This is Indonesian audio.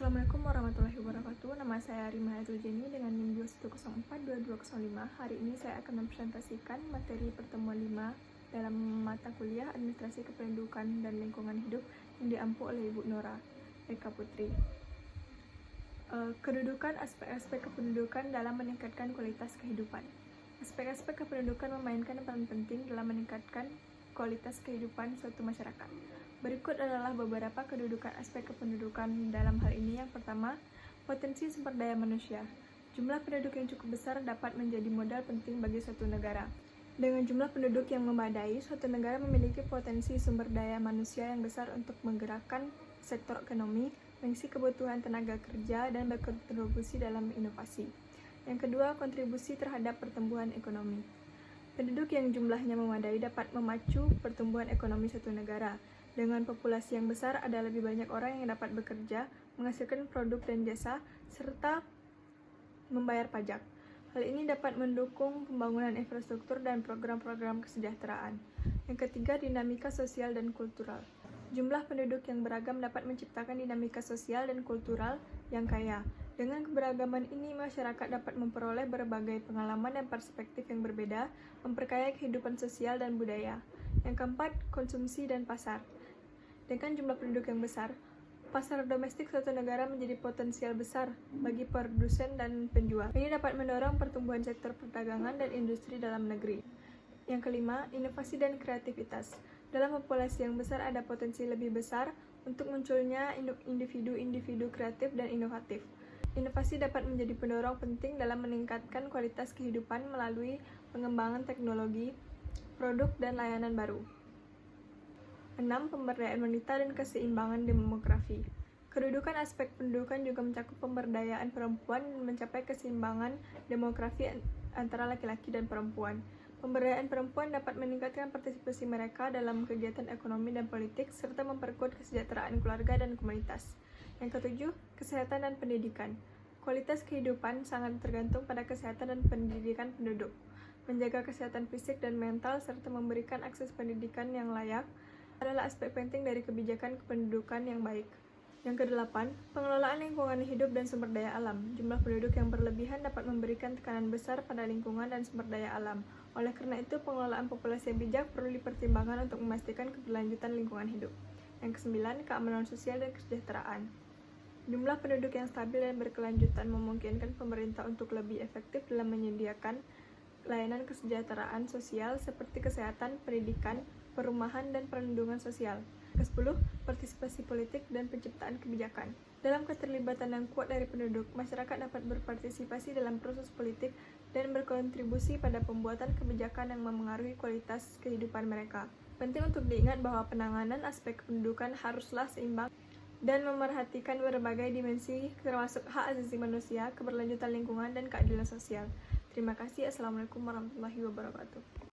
Assalamualaikum warahmatullahi wabarakatuh. Nama saya Rima Jeni dengan NIM 21042205. Hari ini saya akan mempresentasikan materi pertemuan 5 dalam mata kuliah Administrasi Kependudukan dan Lingkungan Hidup yang diampu oleh Ibu Nora Eka Putri. Kedudukan aspek-aspek kependudukan dalam meningkatkan kualitas kehidupan. Aspek-aspek kependudukan memainkan peran penting dalam meningkatkan kualitas kehidupan suatu masyarakat. Berikut adalah beberapa kedudukan aspek kependudukan dalam hal ini. Yang pertama, potensi sumber daya manusia. Jumlah penduduk yang cukup besar dapat menjadi modal penting bagi suatu negara. Dengan jumlah penduduk yang memadai, suatu negara memiliki potensi sumber daya manusia yang besar untuk menggerakkan sektor ekonomi, mengisi kebutuhan tenaga kerja, dan berkontribusi dalam inovasi. Yang kedua, kontribusi terhadap pertumbuhan ekonomi. Penduduk yang jumlahnya memadai dapat memacu pertumbuhan ekonomi suatu negara. Dengan populasi yang besar, ada lebih banyak orang yang dapat bekerja, menghasilkan produk dan jasa, serta membayar pajak. Hal ini dapat mendukung pembangunan infrastruktur dan program-program kesejahteraan. Yang ketiga, dinamika sosial dan kultural. Jumlah penduduk yang beragam dapat menciptakan dinamika sosial dan kultural yang kaya. Dengan keberagaman ini, masyarakat dapat memperoleh berbagai pengalaman dan perspektif yang berbeda, memperkaya kehidupan sosial dan budaya. Yang keempat, konsumsi dan pasar. Dengan jumlah penduduk yang besar, pasar domestik suatu negara menjadi potensial besar bagi produsen dan penjual. Ini dapat mendorong pertumbuhan sektor perdagangan dan industri dalam negeri. Yang kelima, inovasi dan kreativitas. Dalam populasi yang besar ada potensi lebih besar untuk munculnya individu-individu kreatif dan inovatif. Inovasi dapat menjadi pendorong penting dalam meningkatkan kualitas kehidupan melalui pengembangan teknologi, produk, dan layanan baru. 6. Pemberdayaan wanita dan keseimbangan demografi. Kedudukan aspek pendudukan juga mencakup pemberdayaan perempuan dan mencapai keseimbangan demografi antara laki-laki dan perempuan. Pemberdayaan perempuan dapat meningkatkan partisipasi mereka dalam kegiatan ekonomi dan politik, serta memperkuat kesejahteraan keluarga dan komunitas. Yang ketujuh, kesehatan dan pendidikan. Kualitas kehidupan sangat tergantung pada kesehatan dan pendidikan penduduk. Menjaga kesehatan fisik dan mental, serta memberikan akses pendidikan yang layak, adalah aspek penting dari kebijakan kependudukan yang baik. Yang kedelapan, pengelolaan lingkungan hidup dan sumber daya alam. Jumlah penduduk yang berlebihan dapat memberikan tekanan besar pada lingkungan dan sumber daya alam. Oleh karena itu, pengelolaan populasi yang bijak perlu dipertimbangkan untuk memastikan keberlanjutan lingkungan hidup. Yang kesembilan, keamanan sosial dan kesejahteraan. Jumlah penduduk yang stabil dan berkelanjutan memungkinkan pemerintah untuk lebih efektif dalam menyediakan layanan kesejahteraan sosial seperti kesehatan, pendidikan, perumahan, dan perlindungan sosial. Ke-10, partisipasi politik dan penciptaan kebijakan. Dalam keterlibatan yang kuat dari penduduk, masyarakat dapat berpartisipasi dalam proses politik dan berkontribusi pada pembuatan kebijakan yang memengaruhi kualitas kehidupan mereka. Penting untuk diingat bahwa penanganan aspek kependudukan haruslah seimbang dan memerhatikan berbagai dimensi termasuk hak asasi manusia, keberlanjutan lingkungan, dan keadilan sosial. Terima kasih. Assalamualaikum warahmatullahi wabarakatuh.